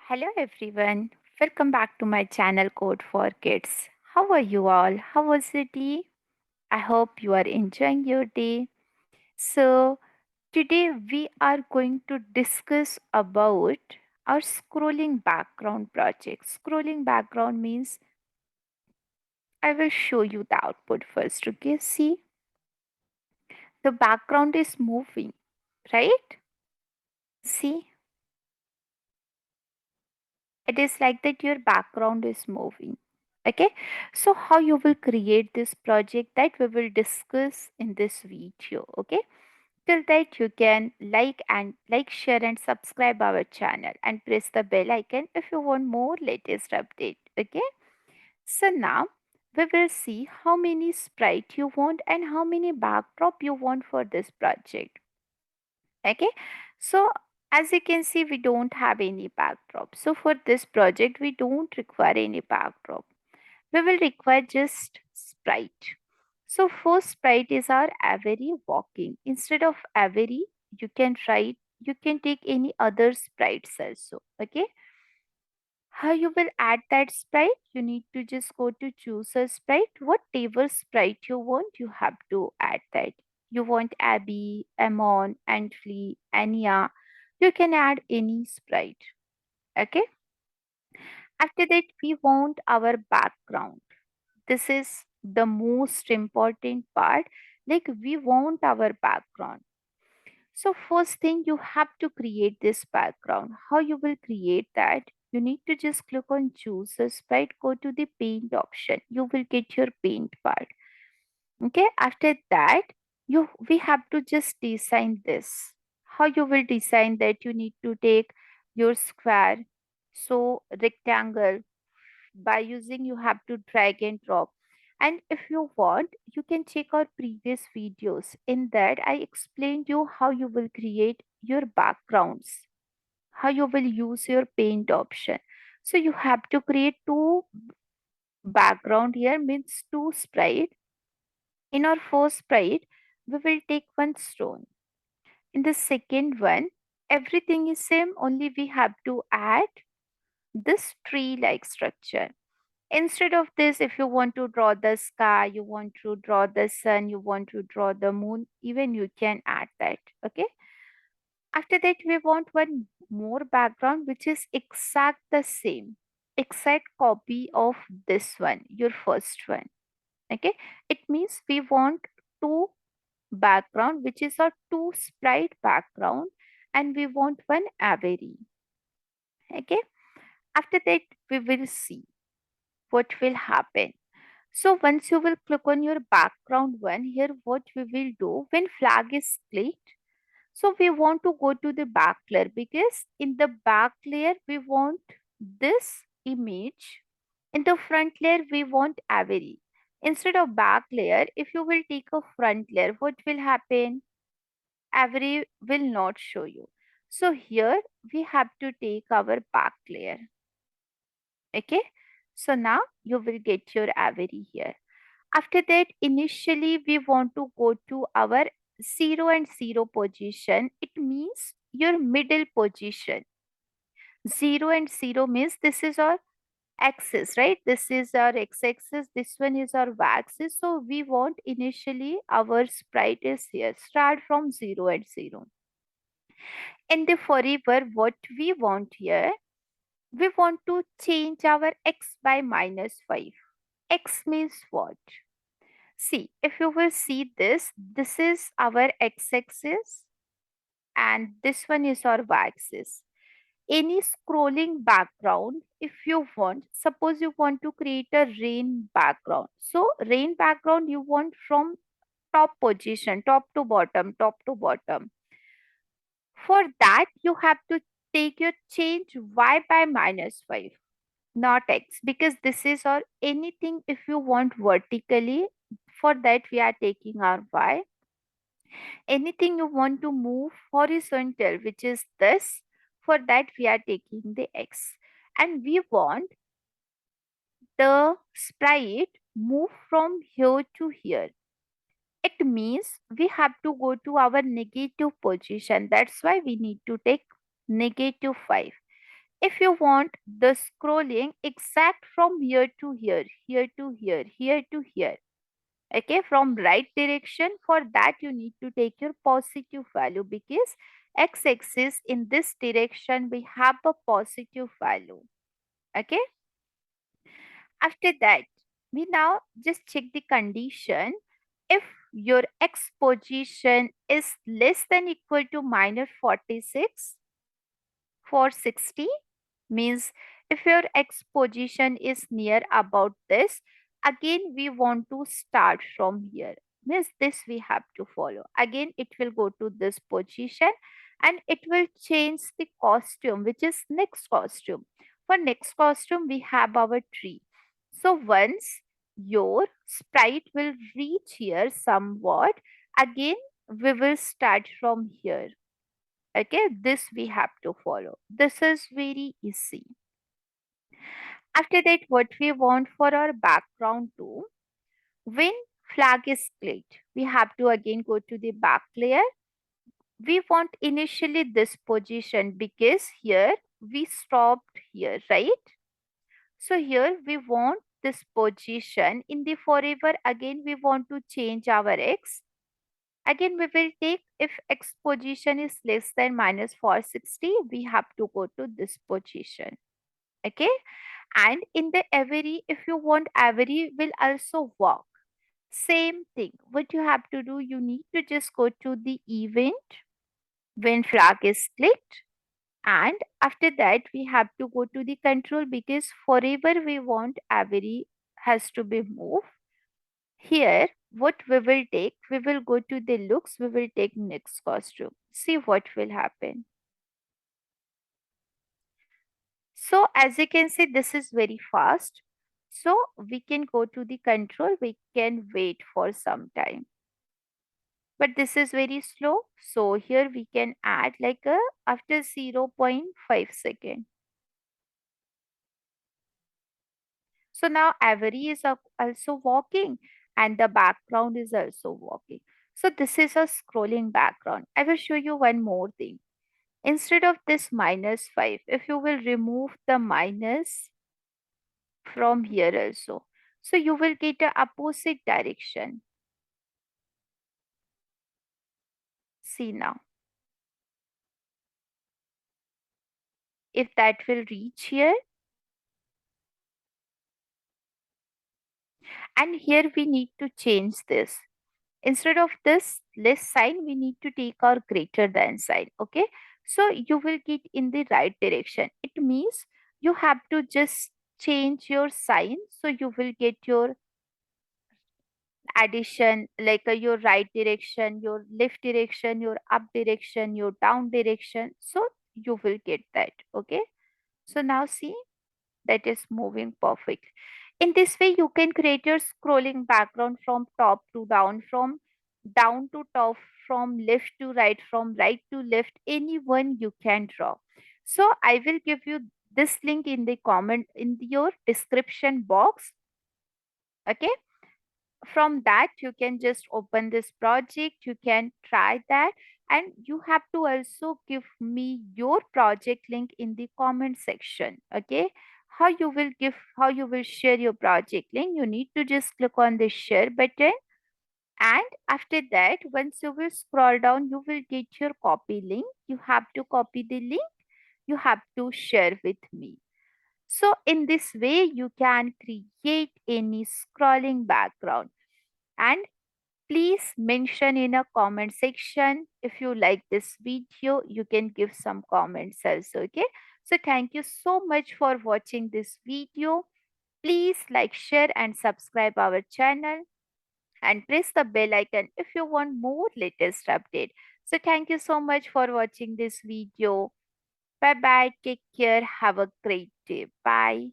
Hello everyone, welcome back to my channel Code for Kids. How are you all? How was your day? I hope you are enjoying your day. So, today we are going to discuss about our scrolling background project. Scrolling background means I will show you the output first. Okay, see, the background is moving, right? See, it is like that your background is moving. Okay, so how you will create this project that we will discuss in this video. Okay, till that you can like share and subscribe our channel and press the bell icon if you want more latest update. Okay, so now we will see how many sprite you want and how many backdrop you want for this project. Okay, so as you can see we don't have any backdrop, so for this project we don't require any backdrop. We will require just sprite. So first sprite is our Avery walking. Instead of Avery, you can take any other sprites also. Okay. How you will add that sprite? You need to just go to choose a sprite. Whatever sprite you want, you have to add that. You want Abby, Amon, Antly, Anya. You can add any sprite. Okay. After that, we want our background. This is the most important part. Like we want our background. So first thing you have to create this background. How you will create that? You need to just click on choose a sprite, go to the paint option. You will get your paint part. Okay, after that you we have to just design this. How you will design that? You need to take your square, so rectangle. By using, you have to drag and drop. And if you want, you can check our previous videos. In that I explained you how you will create your backgrounds, how you will use your paint option. So you have to create two background. Here means two sprite. In our first sprite we will take one stone. In the second one everything is same, only we have to add this tree like structure. Instead of this, if you want to draw the sky, you want to draw the sun, you want to draw the moon, even you can add that. Okay. After that, we want one more background which is exact the same, exact copy of this one, your first one. Okay. It means we want two background which is a two sprite background, and we want one Avery. Okay. After that, we will see what will happen. So once you will click on your background one, here what we will do when flag is clicked. So we want to go to the back layer, because in the back layer we want this image. In the front layer we want Avery. Instead of back layer, if you will take a front layer, what will happen? Avery will not show you. So here we have to take our back layer. Okay. So now you will get your Avery here. After that, initially we want to go to our 0 and 0 position. It means your middle position. 0 and 0 means this is our axis, right? This is our x-axis. This one is our y-axis. So we want initially our sprite is here. Start from 0 and 0. In the forever, what we want here, we want to change our x by -5. X means what? See, if you will see this, this is our x-axis and this one is our y-axis. Any scrolling background, if you want, suppose you want to create a rain background. So rain background you want from top position, top to bottom, top to bottom. For that, you have to take your change y by -5, not x, because this is or anything if you want vertically. For that, we are taking our y. Anything you want to move horizontal, which is this, for that we are taking the x. And we want the sprite move from here to here. It means we have to go to our negative position. That's why we need to take -5. If you want the scrolling exact from here to here, here to here, here to here, okay, from right direction, for that you need to take your positive value because x-axis in this direction we have a positive value. Okay, after that we now just check the condition. If your x position is less than equal to minus 46 for 60, means if your x position is near about this, again we want to start from here, means this we have to follow. Again it will go to this position and it will change the costume, which is next costume. For next costume we have our tree. So once your sprite will reach here somewhat, again we will start from here. Okay, this we have to follow. This is very easy. After that, what we want for our background too, when flag is clicked, we have to again go to the back layer. We want initially this position because here we stopped here, right? So here we want this position in the forever. Again, we want to change our x. Again, we will take if x position is less than minus 460, we have to go to this position. Okay, and in the every, if you want every will also work. Same thing. What you have to do, you need to just go to the event when flag is clicked, and after that we have to go to the control because forever we want every has to be moved. Here what we will take, we will go to the looks, we will take next costume, see what will happen. So as you can see, this is very fast. So we can go to the control, we can wait for some time. But this is very slow. So here we can add like a after 0.5 second. So now Avery is also walking and the background is also walking. So this is a scrolling background. I will show you one more thing. Instead of this minus 5, if you will remove the minus from here also, so you will get a opposite direction. See now, if that will reach here, and here we need to change this. Instead of this less sign, we need to take our greater than sign. Okay, so you will get in the right direction. It means you have to just change your sign, so you will get your addition like your right direction, your left direction, your up direction, your down direction, so you will get that. Okay, so now see, that is moving perfect. In this way you can create your scrolling background from top to down, from down to top, from left to right, from right to left, anyone you can draw. So I will give you this link in the comment in your description box. Okay, from that you can just open this project, you can try that, and you have to also give me your project link in the comment section. Okay, how you will share your project link, you need to just click on the share button, and after that once you will scroll down you will get your copy link, you have to copy the link, you have to share with me. So in this way you can create any scrolling background, and please mention in a comment section if you like this video. You can give some comments also. Okay, so thank you so much for watching this video. Please like, share and subscribe our channel and press the bell icon if you want more latest update. So thank you so much for watching this video. Bye bye, take care, have a great day, bye.